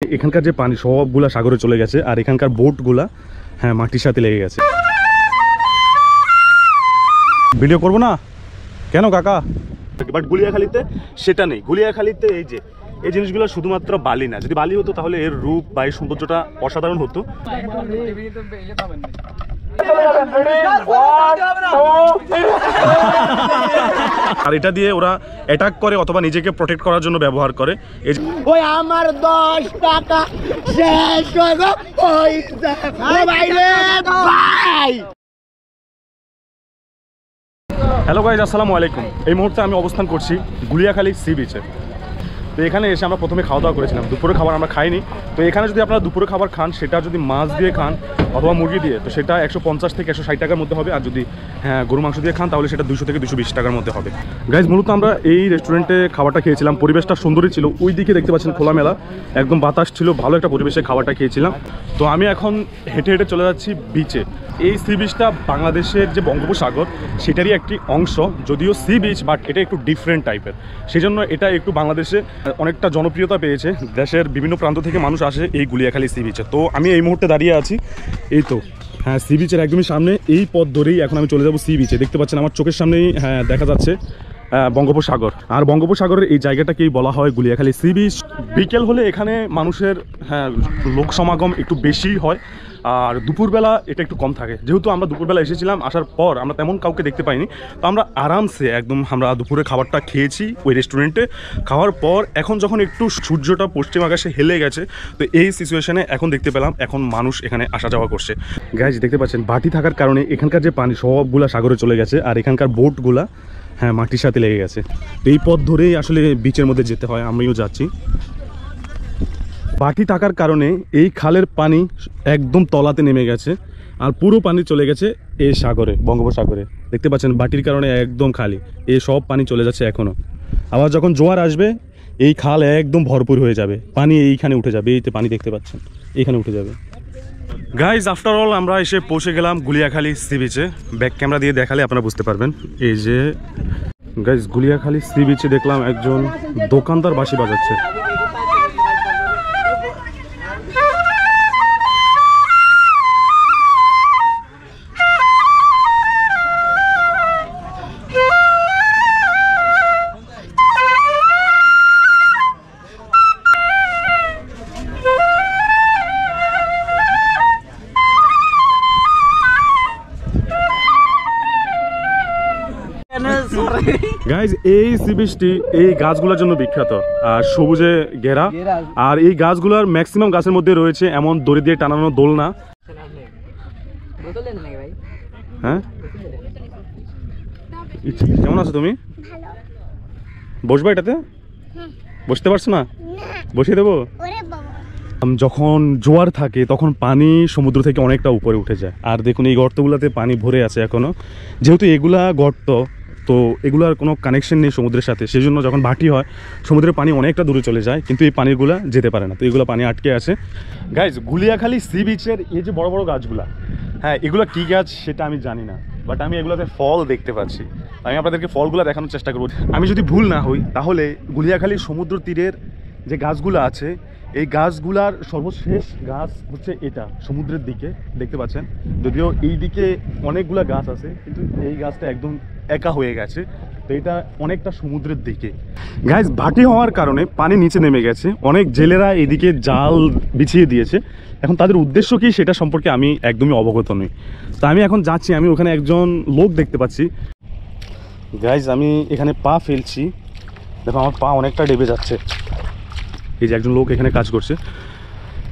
এখানকার যে পানি সবগুলা সাগরে চলে গেছে আর এখানকার বোটগুলা হ্যাঁ মাটির সাথে লেগে গেছে। ভিডিও করবো না কেন কাকা? বাট গুলিয়াখালীতে সেটা নেই। গুলিয়াখালীতে এই জিনিসগুলো শুধুমাত্র বালি না, যদি বালি হতো তাহলে এর রূপ বা এর সৌন্দর্যটা অসাধারণ হতো। আর এটা দিয়ে ওরা অ্যাটাক করে অথবা নিজেকে প্রোটেক্ট করার জন্য ব্যবহার করে। ওই আমার 10 টাকা শেষ হলো ওই ভাই রে ভাই। হ্যালো গাইজ, আসসালামু আলাইকুম। এই মুহূর্তে আমি অবস্থান করছি গুলিয়াখালী সি বিচে। তো এখানে এসে আমরা প্রথমে খাওয়া দাওয়া করেছিলাম। দুপুরে খাবার আমরা খাইনি। তো এখানে যদি আপনারা দুপুরে খাবার খান, সেটা যদি মাছ দিয়ে খান অথবা মুরগি দিয়ে, তো সেটা 150 থেকে 160 টাকার মধ্যে হবে। আর যদি গরু মাংস দিয়ে খান তাহলে সেটা 200 থেকে 220 টাকার মধ্যে হবে। গাইজ, মূলত আমরা এই রেস্টুরেন্টে খাবারটা খেয়েছিলাম। পরিবেশটা সুন্দরই ছিল। ওই দিকে দেখতে পাচ্ছেন খোলামেলা, একদম বাতাস ছিল, ভালো একটা পরিবেশে খাবারটা খেয়েছিলাম। তো আমি এখন হেঁটে হেঁটে চলে যাচ্ছি বিচে। এই সি বিচটা বাংলাদেশের যে বঙ্গোপসাগর সেটারই একটি অংশ, যদিও সি বিচ, বাট এটা একটু ডিফারেন্ট টাইপের। সেই জন্য এটা একটু বাংলাদেশে অনেকটা জনপ্রিয়তা পেয়েছে। দেশের বিভিন্ন প্রান্ত থেকে মানুষ আসে এই গুলিয়াখালী সি বিচে। তো আমি এই মুহূর্তে দাঁড়িয়ে আছি, এই তো হ্যাঁ সি বিচের একদমই সামনে। এই পথ ধরেই এখন আমি চলে যাব সি বিচে। দেখতে পাচ্ছেন আমার চোখের সামনেই দেখা যাচ্ছে বঙ্গোপসাগর। আর বঙ্গোপসাগরের এই জায়গাটাকেই বলা হয় গুলিয়াখালী সি বিচ। বিকেল হলে এখানে মানুষের লোক সমাগম একটু বেশি হয়, আর দুপুরবেলা এটা একটু কম থাকে। যেহেতু আমরা দুপুরবেলা এসেছিলাম, আসার পর আমরা তেমন কাউকে দেখতে পাইনি। তো আমরা আরামসে একদম আমরা দুপুরে খাবারটা খেয়েছি ওই রেস্টুরেন্টে। খাওয়ার পর এখন যখন একটু সূর্যটা পশ্চিম আকাশে হেলে গেছে, তো এই সিচুয়েশনে এখন দেখতে পেলাম এখন মানুষ এখানে আসা যাওয়া করছে। গাইজ, দেখতে পাচ্ছেন ভাটি থাকার কারণে এখানকার যে পানি সবগুলা সাগরে চলে গেছে আর এখানকার বোটগুলা হ্যাঁ মাটির সাথে লেগে গেছে। তো এই পথ ধরেই আসলে বিচের মধ্যে যেতে হয়। আমিও যাচ্ছি। বাটি থাকার কারণে এই খালের পানি একদম তলাতে নেমে গেছে আর পুরো পানি চলে গেছে এই সাগরে, বঙ্গোপসাগরে। দেখতে পাচ্ছেন বাটির কারণে একদম খালি, এই সব পানি চলে যাচ্ছে এখনও। আবার যখন জোয়ার আসবে এই খাল একদম ভরপুর হয়ে যাবে, পানি এইখানে উঠে যাবে। এইতে পানি দেখতে পাচ্ছেন এইখানে উঠে যাবে। গাইজ, আফটার অল আমরা এসে পৌঁছে গেলাম গুলিয়াখালী সি বিচে। ব্যাক ক্যামেরা দিয়ে দেখালে আপনারা বুঝতে পারবেন। এই যে গাইজ, গুলিয়াখালী সি বিচে দেখলাম একজন দোকানদার বাঁশি বাজাচ্ছে। গাইজ, এই সি বিচটি এই গাছগুলোর জন্য বিখ্যাত আর সবুজে ঘেরা। আর এই গাছগুলোর ম্যাক্সিমাম গাছের মধ্যে রয়েছে এমন দড়ি দিয়ে টানানো দোলনা। হ্যাঁ, কেমন আছো তুমি? বসবা এটাতে? বসতে পারছো না? বসিয়ে দেবো। যখন জোয়ার থাকে তখন পানি সমুদ্র থেকে অনেকটা উপরে উঠে যায়। আর দেখুন এই গর্তগুলোতে পানি ভরে আছে এখনো। যেহেতু এগুলা গর্ত, তো এগুলার কোনো কানেকশন নেই সমুদ্রের সাথে, সেই জন্য যখন ভাটি হয় সমুদ্রের পানি অনেকটা দূরে চলে যায়, কিন্তু এই পানিগুলা যেতে পারে না। তো এগুলো পানি আটকে আছে। গাইজ, গুলিয়াখালী সি বিচের এই যে বড় বড় গাছগুলা, হ্যাঁ এগুলো কী গাছ সেটা আমি জানি না, বাট আমি এগুলোতে ফল দেখতে পাচ্ছি। আমি আপনাদেরকে ফলগুলো দেখানোর চেষ্টা করব। আমি যদি ভুল না হই তাহলে গুলিয়াখালী সমুদ্র তীরের যে গাছগুলো আছে, এই গাছগুলার সর্বশেষ গাছ হচ্ছে এটা সমুদ্রের দিকে দেখতে পাচ্ছেন। যদিও এই দিকে অনেকগুলা গাছ আছে, কিন্তু এই গাছটা একদম একা হয়ে গেছে। তো এটা অনেকটা সমুদ্রের দিকে। গাছ ভাটি হওয়ার কারণে পানি নিচে নেমে গেছে। অনেক জেলেরা এদিকে জাল বিছিয়ে দিয়েছে। এখন তাদের উদ্দেশ্য কি সেটা সম্পর্কে আমি একদমই অবগত নই। তো আমি এখন যাচ্ছি, আমি ওখানে একজন লোক দেখতে পাচ্ছি। গাইজ, আমি এখানে পা ফেলছি, দেখো আমার পা অনেকটা ডেবে যাচ্ছে। এই যে একজন লোক এখানে কাজ করছে।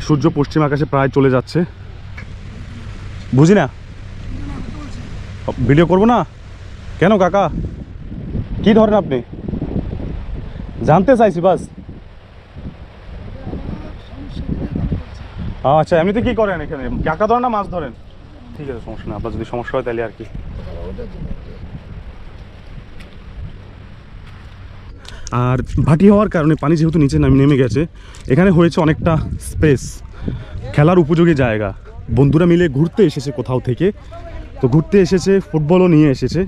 সূর্য পশ্চিম আকাশে প্রায় চলে যাচ্ছে। বুঝি না, ভিডিও করবো না কেন কাকা? কি ধরেন আপনি? জানতে চাইছি বাস। আচ্ছা, এমনিতে কি করেন এখানে? কাকা ধরেন না মাছ ধরেন? ঠিক আছে, সমস্যা না। আপনার যদি সমস্যা হয় তাহলে আর কি। আর ভাটি হওয়ার কারণে পানি যেহেতু নিচে নেমে গেছে, এখানে হয়েছে অনেকটা স্পেস, খেলার উপযোগী জায়গা। বন্ধুরা মিলে ঘুরতে এসেছে কোথাও থেকে, তো ঘুরতে এসেছে, ফুটবলও নিয়ে এসেছে।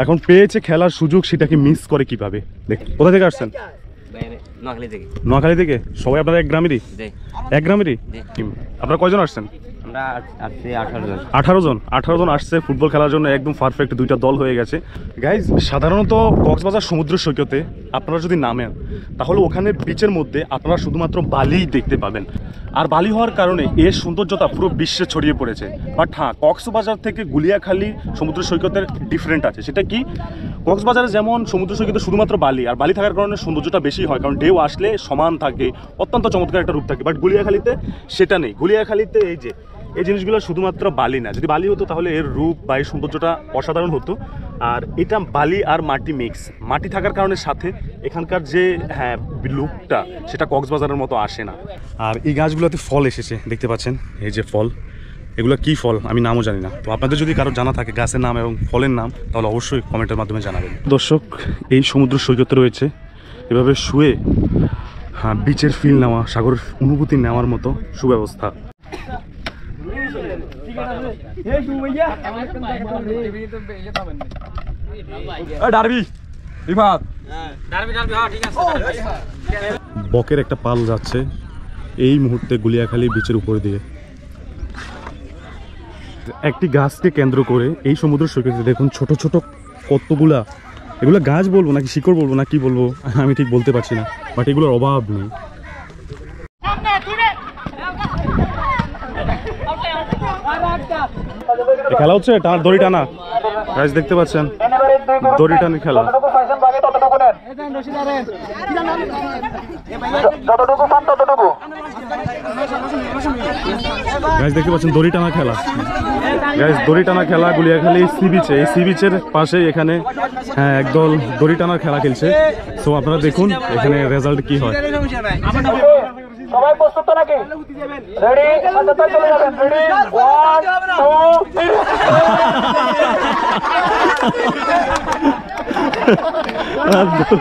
এখন পেয়েছে খেলার সুযোগ, সেটাকে মিস করে কিভাবে? দেখ, কোথা থেকে আসছেন? নোয়াখালী থেকে সবাই আপনারা এক গ্রামেরই? এক গ্রামেরই। আপনারা কয়জন আসছেন? 18 জন আসছে ফুটবল খেলার জন্য। একদম পারফেক্ট দুইটা দল হয়ে গেছে। গাইজ, সাধারণত কক্সবাজার সমুদ্র সৈকতে আপনারা যদি নামেন তাহলে ওখানে বিচের মধ্যে আপনারা শুধুমাত্র বালিই দেখতে পাবেন। আর বালি হওয়ার কারণে এর সৌন্দর্যতা পুরো বিশ্বে ছড়িয়ে পড়েছে। বাট হ্যাঁ, কক্সবাজার থেকে গুলিয়াখালী সমুদ্র সৈকতের ডিফারেন্ট আছে। সেটা কি, কক্সবাজারে যেমন সমুদ্র সৈকতে শুধুমাত্র বালি, আর বালি থাকার কারণে সৌন্দর্যটা বেশি হয়, কারণ ঢেউ আসলে সমান থাকে, অত্যন্ত চমৎকার একটা রূপ থাকে। বাট গুলিয়াখালীতে সেটা নেই। গুলিয়াখালীতে এই জিনিসগুলো শুধুমাত্র বালি না। যদি বালি হতো তাহলে এর রূপ বা এই সৌন্দর্যটা অসাধারণ হতো। আর এটা বালি আর মাটি মিক্স, মাটি থাকার কারণে সাথে এখানকার যে লুকটা সেটা কক্সবাজারের মতো আসে না। আর এই গাছগুলোতে ফল এসেছে, দেখতে পাচ্ছেন এই যে ফল, এগুলো কি ফল আমি নামও জানি না। তো আপনাদের যদি কারো জানা থাকে গাছের নাম এবং ফলের নাম তাহলে অবশ্যই কমেন্টের মাধ্যমে জানাবেন। দর্শক, এই সমুদ্র সৈকতে রয়েছে এভাবে শুয়ে বিচের ফিল নেওয়া, সাগরের অনুভূতি নেওয়ার মতো সুব্যবস্থা। বকের একটা পাল যাচ্ছে এই মুহূর্তে গুলিয়াখালী বিচের উপর দিয়ে। একটি গাছকে কেন্দ্র করে এই সমুদ্র সৈকতে দেখুন ছোট ছোট কতগুলা, এগুলো গাছ বলবো নাকি শিকড় বলবো না কি বলবো আমি ঠিক বলতে পারছি না, বাট এগুলোর অভাব নেই। খেলা হচ্ছে দড়ি টানা, গাছ দেখতে পাচ্ছেন দড়ি টানের খেলা। গাছ দেখতে পাচ্ছেন দড়ি টানা খেলা। গাছ দড়ি টানা খেলা গুলিয়াখালী সি বিচে। এই সি বিচের পাশে এখানে একদল দড়ি টানার খেলা খেলছে। তো আপনারা দেখুন এখানে রেজাল্ট কি হয়। সবাই প্রস্তুত তো নাকি? রেডি? চলে যাবেন। রেডি? 1 2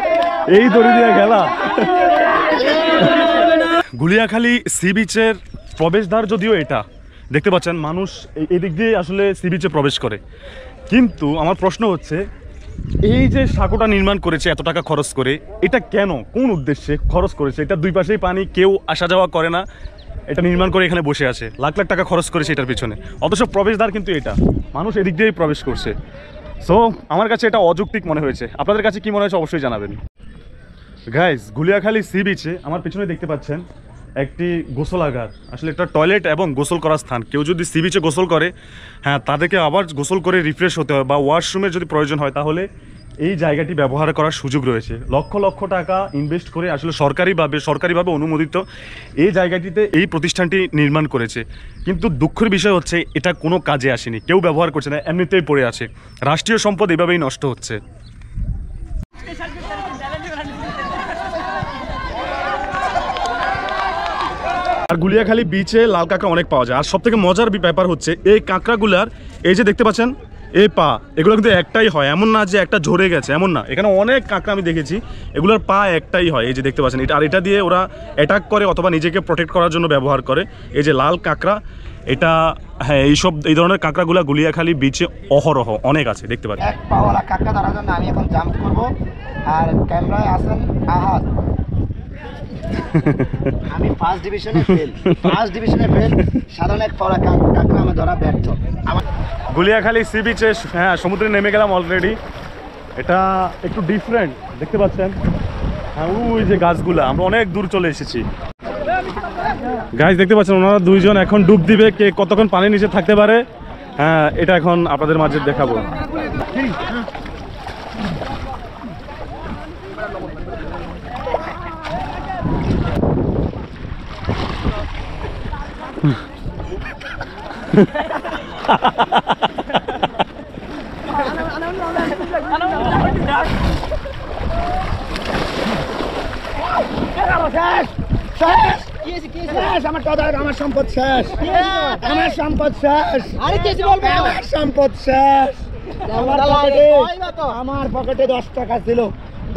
এই দড়ি দিয়ে খেলা। গুলিয়াখালী সি বিচের প্রবেশদ্বার যদিও এটা দেখতে পাচ্ছেন, মানুষ এই দিক দিয়ে আসলে সি বিচে প্রবেশ করে। কিন্তু আমার প্রশ্ন হচ্ছে, এই যে সাঁকোটা নির্মাণ করেছে এত টাকা খরচ করে, এটা কেন, কোন উদ্দেশ্যে খরচ করেছে? এটা দুই পাশেই পানি, কেউ আসা যাওয়া করে না, এটা নির্মাণ করে এখানে বসে আছে, লাখ লাখ টাকা খরচ করেছে এটার পিছনে, অথচ প্রবেশদ্বার কিন্তু এটা, মানুষ এদিক দিয়েই প্রবেশ করছে। সো আমার কাছে এটা অযৌক্তিক মনে হয়েছে। আপনাদের কাছে কি মনে হয়েছে অবশ্যই জানাবেন। গাইজ, গুলিয়াখালী সি বিচে আমার পিছনে দেখতে পাচ্ছেন একটি গোসলাগার, আসলে একটা টয়লেট এবং গোসল করার স্থান। কেউ যদি সি বিচে গোসল করে, তাদেরকে আবার গোসল করে রিফ্রেশ হতে হয় বা ওয়াশরুমের যদি প্রয়োজন হয় তাহলে এই জায়গাটি ব্যবহার করার সুযোগ রয়েছে। লক্ষ লক্ষ টাকা ইনভেস্ট করে আসলে সরকারিভাবে অনুমোদিত এই জায়গাটিতে এই প্রতিষ্ঠানটি নির্মাণ করেছে। কিন্তু দুঃখের বিষয় হচ্ছে এটা কোনো কাজে আসেনি, কেউ ব্যবহার করছে না, এমনিতেই পড়ে আছে। রাষ্ট্রীয় সম্পদ এভাবেই নষ্ট হচ্ছে। আর গুলিয়াখালী বিচে লাল কাঁকড়া অনেক পাওয়া যায়। আর সব থেকে মজার ব্যাপার হচ্ছে এই কাঁকড়াগুলার, এই যে দেখতে পাচ্ছেন এই পা, এগুলো কিন্তু একটাই হয়, এমন না যে একটা ঝরে গেছে, এমন না। এখানে অনেক কাঁকড়া আমি দেখেছি এগুলোর পা একটাই হয়, এই যে দেখতে পাচ্ছেন এটা। আর এটা দিয়ে ওরা অ্যাটাক করে অথবা নিজেকে প্রোটেক্ট করার জন্য ব্যবহার করে। এই যে লাল কাঁকড়া, এটা এই ধরনের কাঁকড়াগুলা গুলিয়াখালী বিচে অহরহ অনেক আছে, দেখতে পাচ্ছেন। এক পাওয়ালা কাঁকড়া ধরার জন্য আমি এখন জাম্প করব। আর ক্যামেরায় আছেন আহাদ। আমি ফার্স্ট ডিভিশনে ফেল। সাধারণ এক পাওয়ালা কাঁকড়া আমি ধরা ব্যর্থ। গুলিয়াখালী সি বিচে সমুদ্রে নেমে গেলাম অলরেডি। এটা একটু ডিফারেন্ট, দেখতে পাচ্ছেন। ওই যে গাছগুলা, আমরা অনেক দূর চলে এসেছি। গাছ দেখতে পাচ্ছেন ওনারা দুইজন এখন ডুব দিবে, কে কতক্ষণ পানির নিচে থাকতে পারে এটা এখন আপনাদের মাঝে দেখাবো। আমার সম্পদ শেষ। আমার পকেটে 10 টাকা ছিল,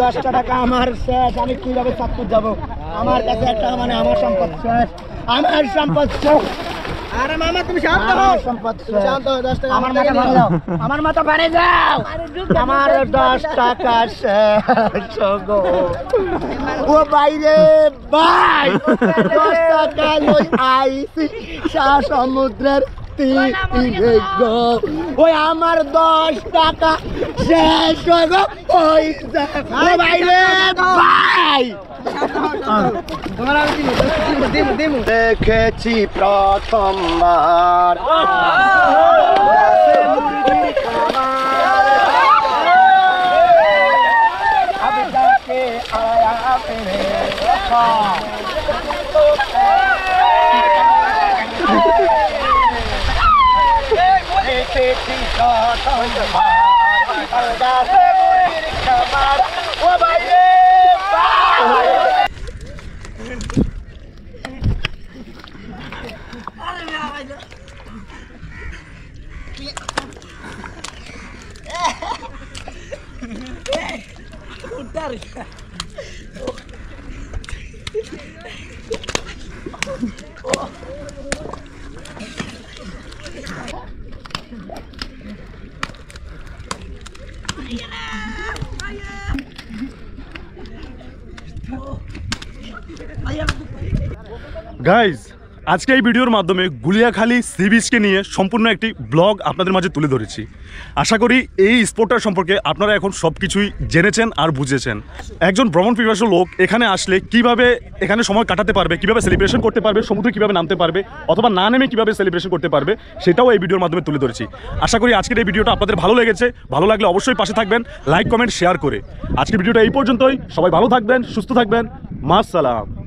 10 টাকা আমার শেষ। আমি কিভাবে চাঁদপুর যাবো? আমার কাছে একটা আমার সম্পদ শেষ। আরে মামা তুমি শান্ত হও, তুমি শান্ত হও। 10 টাকা আমার মাথা ভরে দাও, আমার মাথা ভরে দাও। আমার 10 টাকা শেষ গো। ও বাইরে ভাই 10 টাকা লই আইছি সমুদ্রের তীরে গো। ওই আমার 10 টাকা শেষ গো। ওই ও বাইরে ভাই দেখেছি প্রথমবার গাইজ আজকে এই ভিডিওর মাধ্যমে গুলিয়াখালী সি বিচকে নিয়ে সম্পূর্ণ একটি ব্লগ আপনাদের মাঝে তুলে ধরেছি। আশা করি এই স্পোর্টটার সম্পর্কে আপনারা এখন সব কিছুই জেনেছেন আর বুঝেছেন। একজন ভ্রমণ পিপাসু লোক এখানে আসলে কিভাবে এখানে সময় কাটাতে পারবে, কিভাবে সেলিব্রেশন করতে পারবে, সমুদ্রে কিভাবে নামতে পারবে, অথবা না নেমে কিভাবে সেলিব্রেশন করতে পারবে, সেটাও এই ভিডিওর মাধ্যমে তুলে ধরেছি। আশা করি আজকের এই ভিডিওটা আপনাদের ভালো লেগেছে। ভালো লাগলে অবশ্যই পাশে থাকবেন লাইক কমেন্ট শেয়ার করে। আজকের ভিডিওটা এই পর্যন্তই। সবাই ভালো থাকবেন, সুস্থ থাকবেন। মাস সালাম।